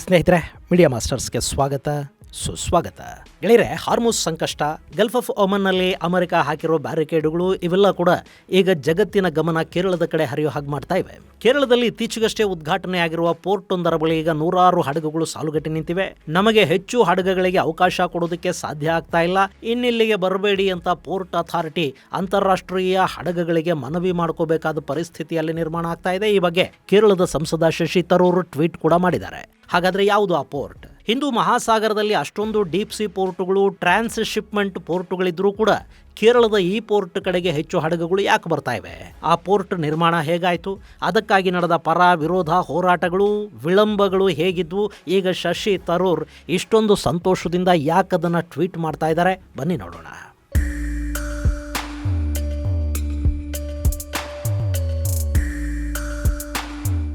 ಸ್ನೇಹಿತರೆ, ಮೀಡಿಯಾ ಮಾಸ್ಟರ್ಸ್ಗೆ ಸ್ವಾಗತ ಸುಸ್ವಾಗತ. ಗೆಳೆಯರೆ, ಹಾರ್ಮುಸ್ ಸಂಕಷ್ಟ, ಗಲ್ಫ್ ಆಫ್ ಒಮನ್ನಲ್ಲಿ ಅಮೆರಿಕ ಹಾಕಿರೋ ಬ್ಯಾರಿಕೇಡುಗಳು ಇವೆಲ್ಲ ಕೂಡ ಈಗ ಜಗತ್ತಿನ ಗಮನ ಕೇರಳದ ಕಡೆ ಹರಿಯೋ ಹಾಗೆ ಮಾಡ್ತಾ ಇವೆ. ಕೇರಳದಲ್ಲಿ ಇತ್ತೀಚೆಗಷ್ಟೇ ಉದ್ಘಾಟನೆ ಆಗಿರುವ ಪೋರ್ಟ್ ಒಂದರ ಬಳಿ ಈಗ 100 ಹಡಗುಗಳು ಸಾಲುಗಟ್ಟಿ ನಿಂತಿವೆ. ನಮಗೆ ಹೆಚ್ಚು ಹಡಗುಗಳಿಗೆ ಅವಕಾಶ ಕೊಡೋದಕ್ಕೆ ಸಾಧ್ಯ ಆಗ್ತಾ ಇಲ್ಲ, ಇನ್ನಿಲ್ಲಿಗೆ ಬರಬೇಡಿ ಅಂತ ಪೋರ್ಟ್ ಅಥಾರಿಟಿ ಅಂತಾರಾಷ್ಟ್ರೀಯ ಹಡಗುಗಳಿಗೆ ಮನವಿ ಮಾಡ್ಕೋಬೇಕಾದ ಪರಿಸ್ಥಿತಿಯಲ್ಲಿ ನಿರ್ಮಾಣ ಆಗ್ತಾ ಇದೆ. ಈ ಬಗ್ಗೆ ಕೇರಳದ ಸಂಸದ ಶಶಿ ತರೂರ್ ಟ್ವೀಟ್ ಕೂಡ ಮಾಡಿದ್ದಾರೆ. ಹಾಗಾದ್ರೆ ಯಾವುದು ಆ ಪೋರ್ಟ್? ಹಿಂದೂ ಮಹಾಸಾಗರದಲ್ಲಿ ಅಷ್ಟೊಂದು ಡೀಪ್ ಸಿ ಪೋರ್ಟುಗಳು, ಟ್ರಾನ್ಸ್ ಶಿಪ್ಮೆಂಟ್ ಪೋರ್ಟುಗಳಿದ್ರೂ ಕೂಡ ಕೇರಳದ ಈ ಪೋರ್ಟ್ ಕಡೆಗೆ ಹೆಚ್ಚು ಹಡಗುಗಳು ಯಾಕೆ ಬರ್ತಾ ಇವೆ? ಆ ಪೋರ್ಟ್ ನಿರ್ಮಾಣ ಹೇಗಾಯಿತು? ಅದಕ್ಕಾಗಿ ನಡೆದ ಪರ ವಿರೋಧ ಹೋರಾಟಗಳು, ವಿಳಂಬಗಳು ಹೇಗಿದ್ವು? ಈಗ ಶಶಿ ತರೂರ್ ಇಷ್ಟೊಂದು ಸಂತೋಷದಿಂದ ಯಾಕದನ್ನು ಟ್ವೀಟ್ ಮಾಡ್ತಾ ಇದ್ದಾರೆ, ಬನ್ನಿ ನೋಡೋಣ.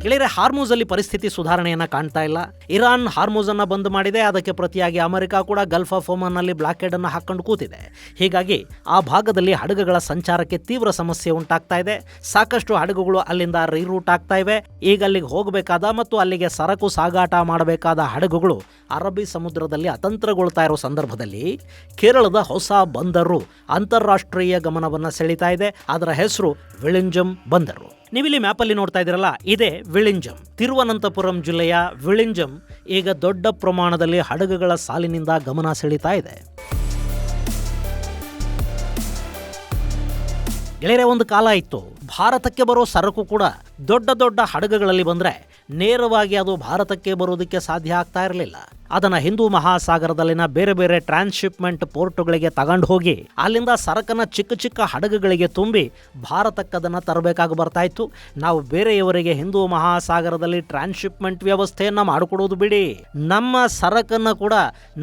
ಗೆಳೆಯರೆ, ಹಾರ್ಮುಜಲ್ಲಿ ಪರಿಸ್ಥಿತಿ ಸುಧಾರಣೆಯನ್ನು ಕಾಣ್ತಾ ಇಲ್ಲ. ಇರಾನ್ ಹಾರ್ಮುಜನ್ನು ಬಂದ್ ಮಾಡಿದೆ. ಅದಕ್ಕೆ ಪ್ರತಿಯಾಗಿ ಅಮೆರಿಕ ಕೂಡ ಗಲ್ಫ್ ಆಫ್ ಒಮನ್ನಲ್ಲಿ ಬ್ಲಾಕೇಡ್ ಅನ್ನು ಹಾಕೊಂಡು ಕೂತಿದೆ. ಹೀಗಾಗಿ ಆ ಭಾಗದಲ್ಲಿ ಹಡಗುಗಳ ಸಂಚಾರಕ್ಕೆ ತೀವ್ರ ಸಮಸ್ಯೆ ಉಂಟಾಗ್ತಾ ಇದೆ. ಸಾಕಷ್ಟು ಹಡಗುಗಳು ಅಲ್ಲಿಂದ ರೀರೂಟ್ ಆಗ್ತಾ ಇವೆ. ಈಗ ಅಲ್ಲಿಗೆ ಹೋಗಬೇಕಾದ ಮತ್ತು ಅಲ್ಲಿಗೆ ಸರಕು ಸಾಗಾಟ ಮಾಡಬೇಕಾದ ಹಡಗುಗಳು ಅರಬ್ಬಿ ಸಮುದ್ರದಲ್ಲಿ ಅತಂತ್ರಗೊಳ್ತಾ ಇರೋ ಸಂದರ್ಭದಲ್ಲಿ ಕೇರಳದ ಹೊಸ ಬಂದರು ಅಂತಾರಾಷ್ಟ್ರೀಯ ಗಮನವನ್ನು ಸೆಳೀತಾ ಇದೆ. ಅದರ ಹೆಸರು ವಿಳಿಂಜಂ ಬಂದರು. ನೀವಿಲ್ಲಿ ಮ್ಯಾಪಲ್ಲಿ ನೋಡ್ತಾ ಇದ್ದೀರಲ್ಲ, ಇದೇ ವಿಳಿಂಜಂ. ತಿರುವನಂತಪುರಂ ಜಿಲ್ಲೆಯ ವಿಳಿಂಜಂ ಈಗ ದೊಡ್ಡ ಪ್ರಮಾಣದಲ್ಲಿ ಹಡಗುಗಳ ಸಾಲಿನಿಂದ ಗಮನ ಸೆಳೀತಾ ಇದೆ. ಗೆಳೆಯರೆ, ಒಂದು ಕಾಲ ಇತ್ತು, ಭಾರತಕ್ಕೆ ಬರೋ ಸರಕು ಕೂಡ ದೊಡ್ಡ ದೊಡ್ಡ ಹಡಗುಗಳಲ್ಲಿ ಬಂದರೆ ನೇರವಾಗಿ ಅದು ಭಾರತಕ್ಕೆ ಬರೋದಕ್ಕೆ ಸಾಧ್ಯ ಆಗ್ತಾ ಇರಲಿಲ್ಲ. ಅದನ್ನು ಹಿಂದೂ ಮಹಾಸಾಗರದಲ್ಲಿನ ಬೇರೆ ಬೇರೆ ಟ್ರಾನ್ಸ್ಶಿಪ್ಮೆಂಟ್ ಪೋರ್ಟುಗಳಿಗೆ ತಗೊಂಡು ಹೋಗಿ ಅಲ್ಲಿಂದ ಸರಕನ್ನು ಚಿಕ್ಕ ಚಿಕ್ಕ ಹಡಗುಗಳಿಗೆ ತುಂಬಿ ಭಾರತಕ್ಕೆ ಅದನ್ನು ತರಬೇಕಾಗಿ ಬರ್ತಾ ಇತ್ತು. ನಾವು ಬೇರೆಯವರಿಗೆ ಹಿಂದೂ ಮಹಾಸಾಗರದಲ್ಲಿ ಟ್ರಾನ್ಸ್ಶಿಪ್ಮೆಂಟ್ ವ್ಯವಸ್ಥೆಯನ್ನು ಮಾಡಿಕೊಡೋದು ಬಿಡಿ, ನಮ್ಮ ಸರಕನ್ನು ಕೂಡ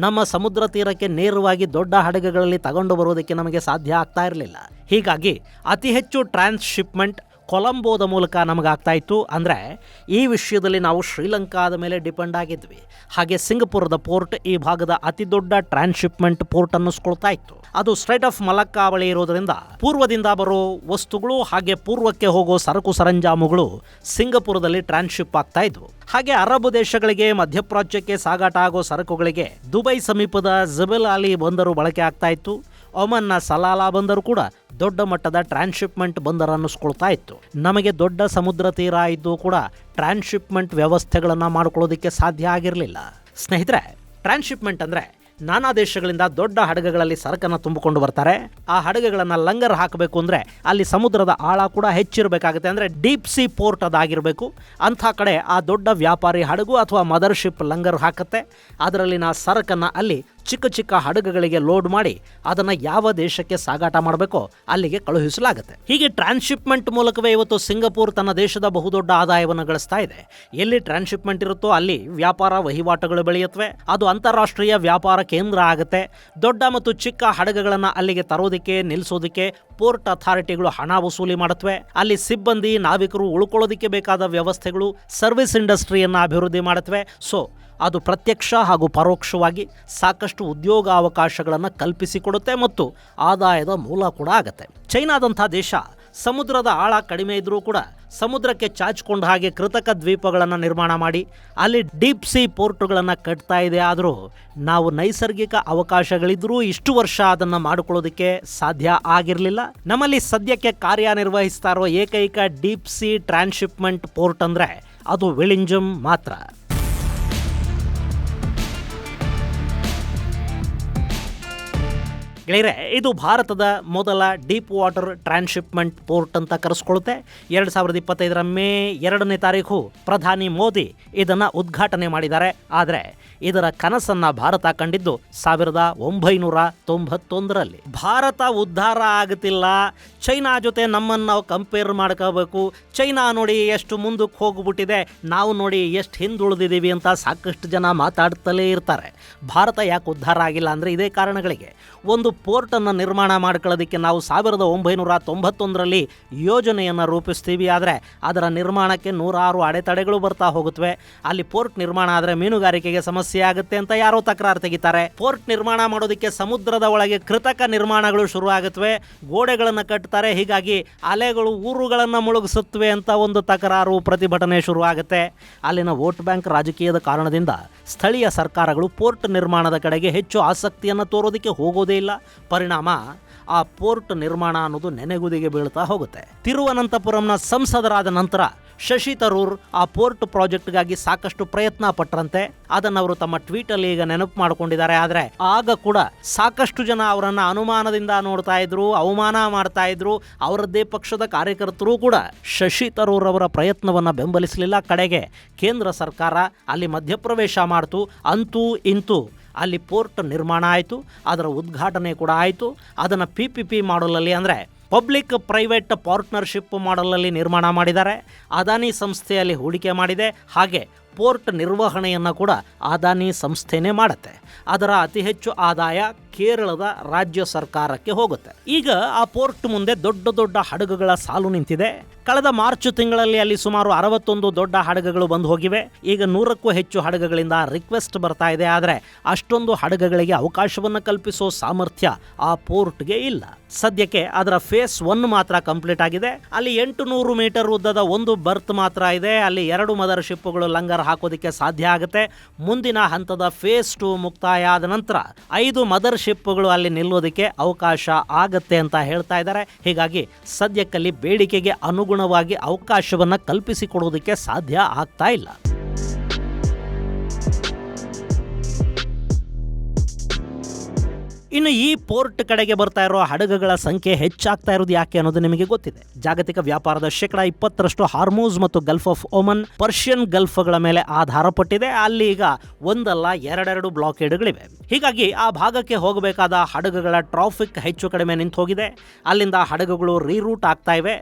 ನಮ್ಮ ಸಮುದ್ರ ತೀರಕ್ಕೆ ನೇರವಾಗಿ ದೊಡ್ಡ ಹಡಗುಗಳಲ್ಲಿ ತಗೊಂಡು ಬರೋದಕ್ಕೆ ನಮಗೆ ಸಾಧ್ಯ ಆಗ್ತಾ ಇರಲಿಲ್ಲ. ಹೀಗಾಗಿ ಅತಿ ಹೆಚ್ಚು ಟ್ರಾನ್ಸ್ಶಿಪ್ಮೆಂಟ್ ಕೊಲಂಬೋದ ಮೂಲಕ ನಮಗಾಗ್ತಾ ಇತ್ತು. ಅಂದರೆ ಈ ವಿಷಯದಲ್ಲಿ ನಾವು ಶ್ರೀಲಂಕಾದ ಮೇಲೆ ಡಿಪೆಂಡ್ ಆಗಿದ್ವಿ. ಹಾಗೆ ಸಿಂಗಪುರದ ಪೋರ್ಟ್ ಈ ಭಾಗದ ಅತಿ ದೊಡ್ಡ ಟ್ರಾನ್ಸ್ಶಿಪ್ಮೆಂಟ್ ಪೋರ್ಟ್ ಅನ್ನಿಸ್ಕೊಳ್ತಾ ಇತ್ತು. ಅದು ಸ್ಟ್ರೈಟ್ ಆಫ್ ಮಲಕ್ಕಾ ಬಳಿ ಇರೋದ್ರಿಂದ ಪೂರ್ವದಿಂದ ಬರೋ ವಸ್ತುಗಳು ಹಾಗೆ ಪೂರ್ವಕ್ಕೆ ಹೋಗೋ ಸರಕು ಸರಂಜಾಮುಗಳು ಸಿಂಗಪುರದಲ್ಲಿ ಟ್ರಾನ್ಸ್ಶಿಪ್ ಆಗ್ತಾ ಇದ್ವು. ಹಾಗೆ ಅರಬ್ ದೇಶಗಳಿಗೆ, ಮಧ್ಯಪ್ರಾಚ್ಯಕ್ಕೆ ಸಾಗಾಟ ಆಗೋ ಸರಕುಗಳಿಗೆ ದುಬೈ ಸಮೀಪದ ಜಬೆಲ್ ಅಲಿ ಬಂದರು ಬಳಕೆ ಆಗ್ತಾ ಇತ್ತು. ಒಮನ್ನ ಸಲಾಲಾ ಬಂದರು ಕೂಡ ದೊಡ್ಡ ಮಟ್ಟದ ಟ್ರಾನ್ಸ್ಶಿಪ್ಮೆಂಟ್ ಬಂದರು ಅನ್ನಿಸ್ಕೊಳ್ತಾ ಇತ್ತು. ನಮಗೆ ದೊಡ್ಡ ಸಮುದ್ರ ತೀರ ಇದ್ದು ಕೂಡ ಟ್ರಾನ್ಸ್ಶಿಪ್ಮೆಂಟ್ ವ್ಯವಸ್ಥೆಗಳನ್ನು ಮಾಡ್ಕೊಳ್ಳೋದಕ್ಕೆ ಸಾಧ್ಯ ಆಗಿರಲಿಲ್ಲ. ಸ್ನೇಹಿತರೆ, ಟ್ರಾನ್ಸ್ಶಿಪ್ಮೆಂಟ್ ಅಂದರೆ ನಾನಾ ದೇಶಗಳಿಂದ ದೊಡ್ಡ ಹಡಗುಗಳಲ್ಲಿ ಸರಕನ್ನು ತುಂಬಿಕೊಂಡು ಬರ್ತಾರೆ. ಆ ಹಡಗುಗಳನ್ನು ಲಂಗರ್ ಹಾಕಬೇಕು ಅಂದರೆ ಅಲ್ಲಿ ಸಮುದ್ರದ ಆಳ ಕೂಡ ಹೆಚ್ಚಿರಬೇಕಾಗುತ್ತೆ. ಅಂದರೆ ಡೀಪ್ ಸಿ ಪೋರ್ಟ್ ಅದಾಗಿರಬೇಕು. ಅಂಥ ಕಡೆ ಆ ದೊಡ್ಡ ವ್ಯಾಪಾರಿ ಹಡಗು ಅಥವಾ ಮದರ್ಶಿಪ್ ಲಂಗರ್ ಹಾಕುತ್ತೆ. ಅದರಲ್ಲಿನ ಸರಕನ್ನು ಅಲ್ಲಿ ಚಿಕ್ಕ ಚಿಕ್ಕ ಹಡಗುಗಳಿಗೆ ಲೋಡ್ ಮಾಡಿ ಅದನ್ನು ಯಾವ ದೇಶಕ್ಕೆ ಸಾಗಾಟ ಮಾಡಬೇಕೋ ಅಲ್ಲಿಗೆ ಕಳುಹಿಸಲಾಗುತ್ತೆ. ಹೀಗೆ ಟ್ರಾನ್ಸ್ಶಿಪ್ಮೆಂಟ್ ಮೂಲಕವೇ ಇವತ್ತು ಸಿಂಗಪುರ್ ತನ್ನ ದೇಶದ ಬಹುದೊಡ್ಡ ಆದಾಯವನ್ನು ಗಳಿಸ್ತಾ ಇದೆ. ಎಲ್ಲಿ ಟ್ರಾನ್ಸ್ಶಿಪ್ಮೆಂಟ್ ಇರುತ್ತೋ ಅಲ್ಲಿ ವ್ಯಾಪಾರ ವಹಿವಾಟುಗಳು ಬೆಳೆಯುತ್ತವೆ. ಅದು ಅಂತಾರಾಷ್ಟ್ರೀಯ ವ್ಯಾಪಾರ ಕೇಂದ್ರ ಆಗುತ್ತೆ. ದೊಡ್ಡ ಮತ್ತು ಚಿಕ್ಕ ಹಡಗುಗಳನ್ನು ಅಲ್ಲಿಗೆ ತರೋದಕ್ಕೆ, ನಿಲ್ಲಿಸೋದಕ್ಕೆ ಪೋರ್ಟ್ ಅಥಾರಿಟಿಗಳು ಹಣ ವಸೂಲಿ ಮಾಡುತ್ತವೆ. ಅಲ್ಲಿ ಸಿಬ್ಬಂದಿ, ನಾವಿಕರು ಉಳ್ಕೊಳ್ಳೋದಕ್ಕೆ ಬೇಕಾದ ವ್ಯವಸ್ಥೆಗಳು, ಸರ್ವಿಸ್ ಇಂಡಸ್ಟ್ರಿಯನ್ನು ಅಭಿವೃದ್ಧಿ ಮಾಡುತ್ತವೆ. ಸೊ ಅದು ಪ್ರತ್ಯಕ್ಷ ಹಾಗೂ ಪರೋಕ್ಷವಾಗಿ ಸಾಕಷ್ಟು ಉದ್ಯೋಗಾವಕಾಶಗಳನ್ನು ಕಲ್ಪಿಸಿಕೊಡುತ್ತೆ ಮತ್ತು ಆದಾಯದ ಮೂಲ ಕೂಡ ಆಗುತ್ತೆ. ಚೈನಾದಂಥ ದೇಶ ಸಮುದ್ರದ ಆಳ ಕಡಿಮೆ ಇದ್ದರೂ ಕೂಡ ಸಮುದ್ರಕ್ಕೆ ಚಾಚಿಕೊಂಡ ಹಾಗೆ ಕೃತಕ ದ್ವೀಪಗಳನ್ನು ನಿರ್ಮಾಣ ಮಾಡಿ ಅಲ್ಲಿ ಡೀಪ್ ಸಿ ಪೋರ್ಟುಗಳನ್ನು ಕಟ್ತಾ ಇದೆ. ಆದರೂ ನಾವು ನೈಸರ್ಗಿಕ ಅವಕಾಶಗಳಿದ್ದರೂ ಇಷ್ಟು ವರ್ಷ ಅದನ್ನು ಮಾಡಿಕೊಳ್ಳೋದಕ್ಕೆ ಸಾಧ್ಯ ಆಗಿರಲಿಲ್ಲ. ನಮ್ಮಲ್ಲಿ ಸದ್ಯಕ್ಕೆ ಕಾರ್ಯನಿರ್ವಹಿಸ್ತಾ ಇರೋ ಏಕೈಕ ಡೀಪ್ ಸಿ ಟ್ರಾನ್ಸ್ಶಿಪ್ಮೆಂಟ್ ಪೋರ್ಟ್ ಅಂದರೆ ಅದು ವಿಳಿಂಜಂ ಮಾತ್ರ. ಗೆಳೆಯರೆ, ಇದು ಭಾರತದ ಮೊದಲ ಡೀಪ್ ವಾಟರ್ ಟ್ರಾನ್ಸ್ಶಿಪ್ಮೆಂಟ್ ಪೋರ್ಟ್ ಅಂತ ಕರೆಸ್ಕೊಳ್ಳುತ್ತೆ. 2025 ಮೇ 2ನೇ ತಾರೀಕು ಪ್ರಧಾನಿ ಮೋದಿ ಇದನ್ನು ಉದ್ಘಾಟನೆ ಮಾಡಿದ್ದಾರೆ. ಆದರೆ ಇದರ ಕನಸನ್ನು ಭಾರತ ಕಂಡಿದ್ದು 1991ರಲ್ಲಿ. ಭಾರತ ಉದ್ಧಾರ ಆಗುತ್ತಿಲ್ಲ, ಚೈನಾ ಜೊತೆ ನಮ್ಮನ್ನು ನಾವು ಕಂಪೇರ್ ಮಾಡ್ಕೋಬೇಕು, ಚೈನಾ ನೋಡಿ ಎಷ್ಟು ಮುಂದಕ್ಕೆ ಹೋಗ್ಬಿಟ್ಟಿದೆ, ನಾವು ನೋಡಿ ಎಷ್ಟು ಹಿಂದುಳಿದಿದ್ದೀವಿ ಅಂತ ಸಾಕಷ್ಟು ಜನ ಮಾತಾಡ್ತಲೇ ಇರ್ತಾರೆ. ಭಾರತ ಯಾಕೆ ಉದ್ಧಾರ ಆಗಿಲ್ಲ ಅಂದರೆ ಇದೇ ಕಾರಣಗಳಿಗೆ. ಒಂದು ಪೋರ್ಟನ್ನು ನಿರ್ಮಾಣ ಮಾಡ್ಕೊಳ್ಳೋದಕ್ಕೆ ನಾವು 1991ರಲ್ಲಿ ಯೋಜನೆಯನ್ನು ರೂಪಿಸ್ತೀವಿ. ಆದರೆ ಅದರ ನಿರ್ಮಾಣಕ್ಕೆ 106 ಅಡೆತಡೆಗಳು ಬರ್ತಾ ಹೋಗುತ್ತವೆ. ಅಲ್ಲಿ ಪೋರ್ಟ್ ನಿರ್ಮಾಣ ಆದರೆ ಮೀನುಗಾರಿಕೆಗೆ ಸಮಸ್ಯೆ ಸಮಸ್ಯೆ ಆಗುತ್ತೆ ಅಂತ ಯಾರೋ ತಕರಾರು ತೆಗಿತಾರೆ. ಪೋರ್ಟ್ ನಿರ್ಮಾಣ ಮಾಡೋದಕ್ಕೆ ಸಮುದ್ರದ ಒಳಗೆ ಕೃತಕ ನಿರ್ಮಾಣಗಳು ಶುರು ಆಗುತ್ತವೆ, ಗೋಡೆಗಳನ್ನು ಕಟ್ತಾರೆ, ಹೀಗಾಗಿ ಅಲೆಗಳು ಊರುಗಳನ್ನು ಮುಳುಗಿಸುತ್ತವೆ ಅಂತ ಒಂದು ತಕರಾರು, ಪ್ರತಿಭಟನೆ ಶುರು ಆಗುತ್ತೆ. ಅಲ್ಲಿನ ವೋಟ್ ಬ್ಯಾಂಕ್ ರಾಜಕೀಯದ ಕಾರಣದಿಂದ ಸ್ಥಳೀಯ ಸರ್ಕಾರಗಳು ಪೋರ್ಟ್ ನಿರ್ಮಾಣದ ಕಡೆಗೆ ಹೆಚ್ಚು ಆಸಕ್ತಿಯನ್ನು ತೋರೋದಕ್ಕೆ ಹೋಗೋದೇ ಇಲ್ಲ. ಪರಿಣಾಮ ಆ ಪೋರ್ಟ್ ನಿರ್ಮಾಣ ಅನ್ನೋದು ನೆನೆಗುದಿಗೆ ಬೀಳ್ತಾ ಹೋಗುತ್ತೆ. ತಿರುವನಂತಪುರಂನ ಸಂಸದರಾದ ನಂತರ ಶಶಿ ತರೂರ್ ಆ ಪೋರ್ಟ್ ಪ್ರಾಜೆಕ್ಟ್ಗಾಗಿ ಸಾಕಷ್ಟು ಪ್ರಯತ್ನ ಪಟ್ಟರಂತೆ. ಅದನ್ನು ಅವರು ತಮ್ಮ ಟ್ವೀಟಲ್ಲಿ ಈಗ ನೆನಪು ಮಾಡಿಕೊಂಡಿದ್ದಾರೆ. ಆದರೆ ಆಗ ಕೂಡ ಸಾಕಷ್ಟು ಜನ ಅವರನ್ನು ಅನುಮಾನದಿಂದ ನೋಡ್ತಾ ಇದ್ರು, ಅವಮಾನ ಮಾಡ್ತಾ ಇದ್ರು. ಅವರದ್ದೇ ಪಕ್ಷದ ಕಾರ್ಯಕರ್ತರು ಕೂಡ ಶಶಿ ತರೂರ್ ಅವರ ಪ್ರಯತ್ನವನ್ನು ಬೆಂಬಲಿಸಲಿಲ್ಲ. ಕಡೆಗೆ ಕೇಂದ್ರ ಸರ್ಕಾರ ಅಲ್ಲಿ ಮಧ್ಯಪ್ರವೇಶ ಮಾಡ್ತು. ಅಂತೂ ಇಂತೂ ಅಲ್ಲಿ ಪೋರ್ಟ್ ನಿರ್ಮಾಣ ಆಯಿತು, ಅದರ ಉದ್ಘಾಟನೆ ಕೂಡ ಆಯಿತು. ಅದನ್ನು PPP ಮಾಡಲಲ್ಲಿ ಅಂದರೆ ಪಬ್ಲಿಕ್ ಪ್ರೈವೇಟ್ ಪಾರ್ಟ್ನರ್ಶಿಪ್ ಮಾಡಲಲ್ಲಿ ನಿರ್ಮಾಣ ಮಾಡಿದ್ದಾರೆ. ಅದಾನಿ ಸಂಸ್ಥೆಯಲ್ಲಿ ಹೂಡಿಕೆ ಮಾಡಿದೆ. ಹಾಗೆ ಪೋರ್ಟ್ ನಿರ್ವಹಣೆಯನ್ನು ಕೂಡ ಅದಾನಿ ಸಂಸ್ಥೆನೇ ಮಾಡುತ್ತೆ. ಅದರ ಅತಿ ಹೆಚ್ಚು ಆದಾಯ ಕೇರಳದ ರಾಜ್ಯ ಸರ್ಕಾರಕ್ಕೆ ಹೋಗುತ್ತೆ. ಈಗ ಆ ಪೋರ್ಟ್ ಮುಂದೆ ದೊಡ್ಡ ದೊಡ್ಡ ಹಡಗುಗಳ ಸಾಲು ನಿಂತಿದೆ. ಕಳೆದ ಮಾರ್ಚ್ ತಿಂಗಳಲ್ಲಿ ಅಲ್ಲಿ ಸುಮಾರು 61 ದೊಡ್ಡ ಹಡಗುಗಳು ಬಂದು ಹೋಗಿವೆ. ಈಗ 100ಕ್ಕೂ ಹೆಚ್ಚು ಹಡಗುಗಳಿಂದ ರಿಕ್ವೆಸ್ಟ್ ಬರ್ತಾ ಇದೆ. ಆದರೆ ಅಷ್ಟೊಂದು ಹಡಗುಗಳಿಗೆ ಅವಕಾಶವನ್ನು ಕಲ್ಪಿಸೋ ಸಾಮರ್ಥ್ಯ ಆ ಪೋರ್ಟ್ಗೆ ಇಲ್ಲ. ಸದ್ಯಕ್ಕೆ ಅದರ ಫೇಸ್ 1 ಮಾತ್ರ ಕಂಪ್ಲೀಟ್ ಆಗಿದೆ. ಅಲ್ಲಿ 800 ಮೀಟರ್ ಉದ್ದದ ಒಂದು ಬರ್ತ್ ಮಾತ್ರ ಇದೆ. ಅಲ್ಲಿ 2 ಮದರ್ ಶಿಪ್ಗಳು ಲಂಗರ್ ಹಾಕೋದಕ್ಕೆ ಸಾಧ್ಯ ಆಗುತ್ತೆ. ಮುಂದಿನ ಹಂತದ ಫೇಸ್ 2 ಮುಕ್ತಾಯ ಆದ ನಂತರ 5 ಮದರ್ ಶಿಪ್ಗಳು ಅಲ್ಲಿ ನಿಲ್ಲೋದಕ್ಕೆ ಅವಕಾಶ ಆಗತ್ತೆ ಅಂತ ಹೇಳ್ತಾ ಇದ್ದಾರೆ. ಹೀಗಾಗಿ ಸದ್ಯಕ್ಕಲ್ಲಿ ಬೇಡಿಕೆಗೆ ಅನುಗುಣವಾಗಿ ಅವಕಾಶವನ್ನು ಕಲ್ಪಿಸಿಕೊಡೋದಕ್ಕೆ ಸಾಧ್ಯ ಆಗ್ತಾ ಇಲ್ಲ. ಇನ್ನು ಈ ಪೋರ್ಟ್ ಕಡೆಗೆ ಬರ್ತಾ ಇರೋ ಹಡಗುಗಳ ಸಂಖ್ಯೆ ಹೆಚ್ಚಾಗ್ತಾ ಇರೋದು ಯಾಕೆ ಅನ್ನೋದು ನಿಮಗೆ ಗೊತ್ತಿದೆ. ಜಾಗತಿಕ ವ್ಯಾಪಾರದ 20% ಹಾರ್ಮೂಜ್ ಮತ್ತು ಗಲ್ಫ್ ಆಫ್ ಓಮನ್, ಪರ್ಷಿಯನ್ ಗಲ್ಫ್ಗಳ ಮೇಲೆ ಆಧಾರಪಟ್ಟಿದೆ. ಅಲ್ಲಿ ಈಗ ಒಂದಲ್ಲ ಎರಡೆರಡು ಬ್ಲಾಕೇಡ್ಗಳಿವೆ. ಹೀಗಾಗಿ ಆ ಭಾಗಕ್ಕೆ ಹೋಗಬೇಕಾದ ಹಡಗುಗಳ ಟ್ರಾಫಿಕ್ ಹೆಚ್ಚು ಕಡಿಮೆ ನಿಂತು ಹೋಗಿದೆ. ಅಲ್ಲಿಂದ ಹಡಗುಗಳು ರೀರೂಟ್ ಆಗ್ತಾ ಇವೆ.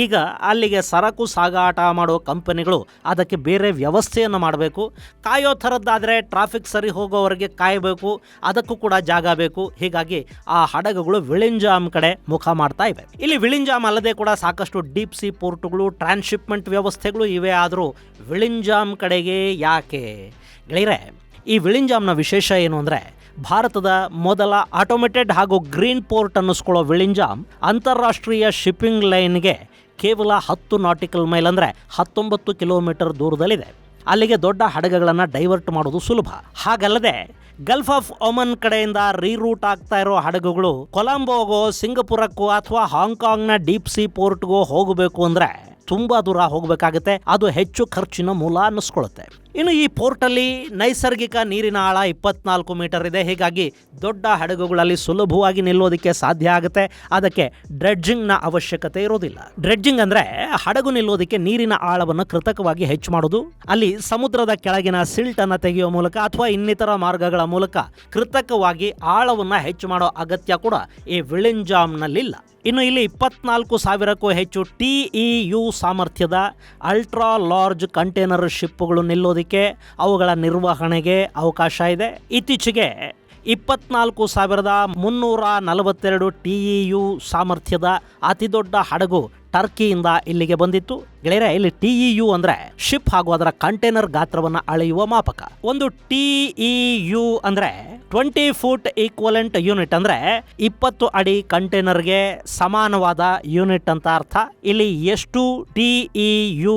ಈಗ ಅಲ್ಲಿಗೆ ಸರಕು ಸಾಗಾಟ ಮಾಡೋ ಕಂಪನಿಗಳು ಅದಕ್ಕೆ ಬೇರೆ ವ್ಯವಸ್ಥೆಯನ್ನು ಮಾಡಬೇಕು. ಕಾಯೋ ಥರದ್ದಾದರೆ ಟ್ರಾಫಿಕ್ ಸರಿ ಹೋಗೋವರೆಗೆ ಕಾಯಬೇಕು, ಅದಕ್ಕೂ ಕೂಡ ಜಾಗ ಬೇಕು. ಹೀಗಾಗಿ ಆ ಹಡಗುಗಳು ವಿಳಿಂಜಾಮ್ ಕಡೆ ಮುಖ ಮಾಡ್ತಾ ಇವೆ. ಇಲ್ಲಿ ವಿಳಿಂಜಾಮ್ ಅಲ್ಲದೆ ಕೂಡ ಸಾಕಷ್ಟು ಡೀಪ್ ಸಿ ಪೋರ್ಟ್ಗಳು, ಟ್ರಾನ್ಸ್ಶಿಪ್ಮೆಂಟ್ ವ್ಯವಸ್ಥೆಗಳು ಇವೆ. ಆದರೂ ವಿಳಿಂಜಾಮ್ ಕಡೆಗೆ ಯಾಕೆ ಗೆಳೆಯರೆ? ಈ ವಿಳಿಂಜಾಮ್ನ ವಿಶೇಷ ಏನು ಅಂದರೆ, ಭಾರತದ ಮೊದಲ ಆಟೋಮೇಟೆಡ್ ಹಾಗೂ ಗ್ರೀನ್ ಪೋರ್ಟ್ ಅನ್ನಿಸ್ಕೊಳ್ಳೋ ವಿಳಿಂಜಾಮ್ ಅಂತಾರಾಷ್ಟ್ರೀಯ ಶಿಪ್ಪಿಂಗ್ ಲೈನ್ಗೆ ಕೇವಲ 10 ನಾಟಿಕಲ್ ಮೈಲ್ ಅಂದರೆ 19 ಕಿಲೋಮೀಟರ್ ದೂರದಲ್ಲಿದೆ. ಅಲ್ಲಿಗೆ ದೊಡ್ಡ ಹಡಗುಗಳನ್ನು ಡೈವರ್ಟ್ ಮಾಡೋದು ಸುಲಭ. ಹಾಗಲ್ಲದೆ ಗಲ್ಫ್ ಆಫ್ ಓಮನ್ ಕಡೆಯಿಂದ ರೀರೂಟ್ ಆಗ್ತಾ ಇರೋ ಹಡಗುಗಳು ಕೊಲಂಬೋಗೋ, ಸಿಂಗಪುರಕ್ಕೋ ಅಥವಾ ಹಾಂಗ್ಕಾಂಗ್ನ ಡೀಪ್ ಸಿ ಪೋರ್ಟ್ಗೋ ಹೋಗಬೇಕು ಅಂದರೆ ತುಂಬಾ ದೂರ ಹೋಗಬೇಕಾಗುತ್ತೆ. ಅದು ಹೆಚ್ಚು ಖರ್ಚಿನ ಮೂಲ ಅನ್ನಿಸ್ಕೊಳ್ಳುತ್ತೆ. ಇನ್ನು ಈ ಪೋರ್ಟಲ್ಲಿ ನೈಸರ್ಗಿಕ ನೀರಿನ ಆಳ 24 ಮೀಟರ್ ಇದೆ. ಹೀಗಾಗಿ ದೊಡ್ಡ ಹಡಗುಗಳಲ್ಲಿ ಸುಲಭವಾಗಿ ನಿಲ್ಲೋದಕ್ಕೆ ಸಾಧ್ಯ ಆಗುತ್ತೆ. ಅದಕ್ಕೆ ಡ್ರೆಡ್ಜಿಂಗ್ನ ಅವಶ್ಯಕತೆ ಇರೋದಿಲ್ಲ. ಡ್ರೆಡ್ಜಿಂಗ್ ಅಂದರೆ ಹಡಗು ನಿಲ್ಲೋದಕ್ಕೆ ನೀರಿನ ಆಳವನ್ನು ಕೃತಕವಾಗಿ ಹೆಚ್ಚು ಮಾಡೋದು. ಅಲ್ಲಿ ಸಮುದ್ರದ ಕೆಳಗಿನ ಸಿಲ್ಟನ್ನು ತೆಗೆಯೋ ಮೂಲಕ ಅಥವಾ ಇನ್ನಿತರ ಮಾರ್ಗಗಳ ಮೂಲಕ ಕೃತಕವಾಗಿ ಆಳವನ್ನು ಹೆಚ್ಚು ಮಾಡೋ ಅಗತ್ಯ ಕೂಡ ಈ ವಿಳಿಂಜಾಮ್ನಲ್ಲಿಲ್ಲ. ಇನ್ನು ಇಲ್ಲಿ 24,000ಕ್ಕೂ ಹೆಚ್ಚು TEU ಸಾಮರ್ಥ್ಯದ ಅಲ್ಟ್ರಾ ಲಾರ್ಜ್ ಕಂಟೈನರ್ ಶಿಪ್ಗಳು ನಿಲ್ಲೋದಕ್ಕೆ, ಅವುಗಳ ನಿರ್ವಹಣೆಗೆ ಅವಕಾಶ ಇದೆ. ಇತ್ತೀಚೆಗೆ 24,342 TEU ಸಾಮರ್ಥ್ಯದ ಅತಿ ದೊಡ್ಡ ಹಡಗು ಟರ್ಕಿಯಿಂದ ಇಲ್ಲಿಗೆ ಬಂದಿತ್ತು. ಗೆಳೆಯರೆ, ಇಲ್ಲಿ TEU ಅಂದರೆ ಶಿಪ್ ಹಾಗೂ ಅದರ ಕಂಟೈನರ್ ಗಾತ್ರವನ್ನು ಅಳೆಯುವ ಮಾಪಕ. ಒಂದು TEU ಅಂದರೆ 20 ಫೂಟ್ ಈಕ್ವಲೆಂಟ್ ಯೂನಿಟ್, ಅಂದರೆ 20 ಅಡಿ ಕಂಟೈನರ್ಗೆ ಸಮಾನವಾದ ಯೂನಿಟ್ ಅಂತ ಅರ್ಥ. ಇಲ್ಲಿ ಎಷ್ಟು TEU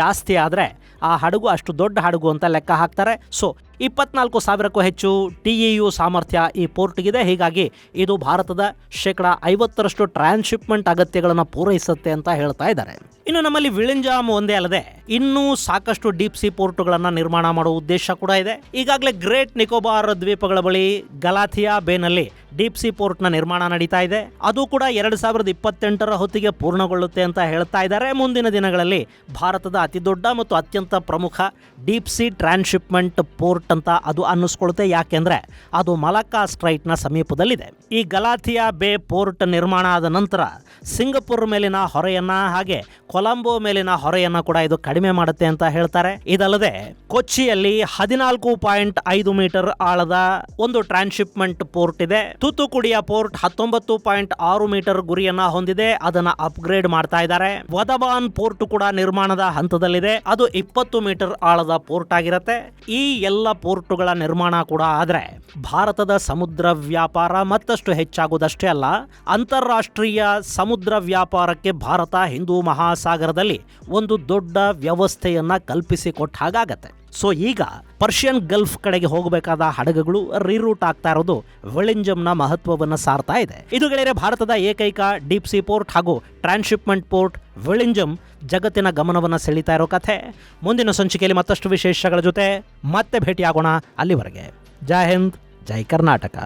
ಜಾಸ್ತಿ ಆದರೆ ಆ ಹಡಗು ಅಷ್ಟು ದೊಡ್ಡ ಹಡಗು ಅಂತ ಲೆಕ್ಕ ಹಾಕ್ತಾರೆ. ಸೊ 24,000ಕ್ಕೂ ಹೆಚ್ಚು TEU ಸಾಮರ್ಥ್ಯ ಈ ಪೋರ್ಟ್ಗಿದೆ. ಹೀಗಾಗಿ ಇದು ಭಾರತದ 50% ಟ್ರಾನ್ಸ್ಶಿಪ್ಮೆಂಟ್ ಅಗತ್ಯಗಳನ್ನು ಪೂರೈಸುತ್ತೆ ಅಂತ ಹೇಳ್ತಾ ಇದ್ದಾರೆ. ಇನ್ನು ನಮ್ಮಲ್ಲಿ ವಿಳಿಂಜಾಮ್ ಒಂದೇ ಅಲ್ಲದೆ ಇನ್ನೂ ಸಾಕಷ್ಟು ಡೀಪ್ ಸಿ ಪೋರ್ಟ್ಗಳನ್ನು ನಿರ್ಮಾಣ ಮಾಡುವ ಉದ್ದೇಶ ಕೂಡ ಇದೆ. ಈಗಾಗಲೇ ಗ್ರೇಟ್ ನಿಕೋಬಾರ್ ದ್ವೀಪಗಳ ಬಳಿ ಗಲಾಥಿಯಾ ಬೇನಲ್ಲಿ ಡೀಪ್ ಸಿ ಪೋರ್ಟ್ನ ನಿರ್ಮಾಣ ನಡೀತಾ ಇದೆ. ಅದು ಕೂಡ 2028ರ ಹೊತ್ತಿಗೆ ಪೂರ್ಣಗೊಳ್ಳುತ್ತೆ ಅಂತ ಹೇಳ್ತಾ ಇದ್ದಾರೆ. ಮುಂದಿನ ದಿನಗಳಲ್ಲಿ ಭಾರತದ ಅತಿ ದೊಡ್ಡ ಮತ್ತು ಅತ್ಯಂತ ಪ್ರಮುಖ ಡೀಪ್ ಸಿ ಟ್ರಾನ್ಸ್ಶಿಪ್ಮೆಂಟ್ ಪೋರ್ಟ್ ಅಂತ ಅದು ಅನ್ನಿಸ್ಕೊಳುತ್ತೆ. ಯಾಕೆಂದ್ರೆ ಅದು ಮಲಕ್ಕಾ ಸ್ಟ್ರೈಟ್ನ ಸಮೀಪದಲ್ಲಿದೆ. ಈ ಗಲಾಥಿಯಾ ಬೇ ಪೋರ್ಟ್ ನಿರ್ಮಾಣ ಆದ ನಂತರ ಸಿಂಗಪುರ್ ಮೇಲಿನ ಹೊರೆಯನ್ನ ಹಾಗೆ ಕೊಲಂಬೋ ಮೇಲಿನ ಹೊರೆಯನ್ನ ಕೂಡ ಇದು ಕಡಿಮೆ ಮಾಡುತ್ತೆ ಅಂತ ಹೇಳ್ತಾರೆ. ಇದಲ್ಲದೆ ಕೊಚ್ಚಿಯಲ್ಲಿ 14.5 ಮೀಟರ್ ಆಳದ ಒಂದು ಟ್ರಾನ್ಸ್ಶಿಪ್ಮೆಂಟ್ ಪೋರ್ಟ್ ಇದೆ. ತೂತುಕುಡಿಯ ಪೋರ್ಟ್ 19.6 ಮೀಟರ್ ಗುರಿಯನ್ನ ಹೊಂದಿದೆ. ಅದನ್ನ ಅಪ್ಗ್ರೇಡ್ ಮಾಡ್ತಾ ಇದ್ದಾರೆ. ವದಬಾನ್ ಪೋರ್ಟ್ ಕೂಡ ನಿರ್ಮಾಣದ ಹಂತದಲ್ಲಿದೆ. ಅದು 20 ಮೀಟರ್ ಆಳದ ಪೋರ್ಟ್ ಆಗಿರುತ್ತೆ. ಈ ಎಲ್ಲ ಪೋರ್ಟುಗಳ ನಿರ್ಮಾಣ ಕೂಡ ಆದರೆ ಭಾರತದ ಸಮುದ್ರ ವ್ಯಾಪಾರ ಮತ್ತಷ್ಟು ಹೆಚ್ಚಾಗುವುದಷ್ಟೇ ಅಲ್ಲ, ಅಂತಾರಾಷ್ಟ್ರೀಯ ಸಮುದ್ರ ವ್ಯಾಪಾರಕ್ಕೆ ಭಾರತ ಹಿಂದೂ ಮಹಾಸಾಗರದಲ್ಲಿ ಒಂದು ದೊಡ್ಡ ವ್ಯವಸ್ಥೆಯನ್ನ ಕಲ್ಪಿಸಿಕೊಟ್ಟ ಹಾಗಾಗತ್ತೆ. ಸೊ ಈಗ ಪರ್ಷಿಯನ್ ಗಲ್ಫ್ ಕಡೆಗೆ ಹೋಗಬೇಕಾದ ಹಡಗುಗಳು ರೀರೂಟ್ ಆಗ್ತಾ ಇರೋದು ವಿಳಿಂಜಂನ ಮಹತ್ವವನ್ನು ಸಾರ್ತಾ ಇದೆ. ಇದು ಗೆಳೆಯರೆ ಭಾರತದ ಏಕೈಕ ಡೀಪ್ ಸಿ ಪೋರ್ಟ್ ಹಾಗೂ ಟ್ರಾನ್ಸ್ಶಿಪ್ಮೆಂಟ್ ಪೋರ್ಟ್ ವಿಳಿಂಜಂ ಜಗತ್ತಿನ ಗಮನವನ್ನು ಸೆಳೀತಾ ಇರೋ ಕಥೆ. ಮುಂದಿನ ಸಂಚಿಕೆಯಲ್ಲಿ ಮತ್ತಷ್ಟು ವಿಶೇಷಗಳ ಜೊತೆ ಮತ್ತೆ ಭೇಟಿಯಾಗೋಣ. ಅಲ್ಲಿವರೆಗೆ ಜೈ ಹಿಂದ್, ಜೈ ಕರ್ನಾಟಕ.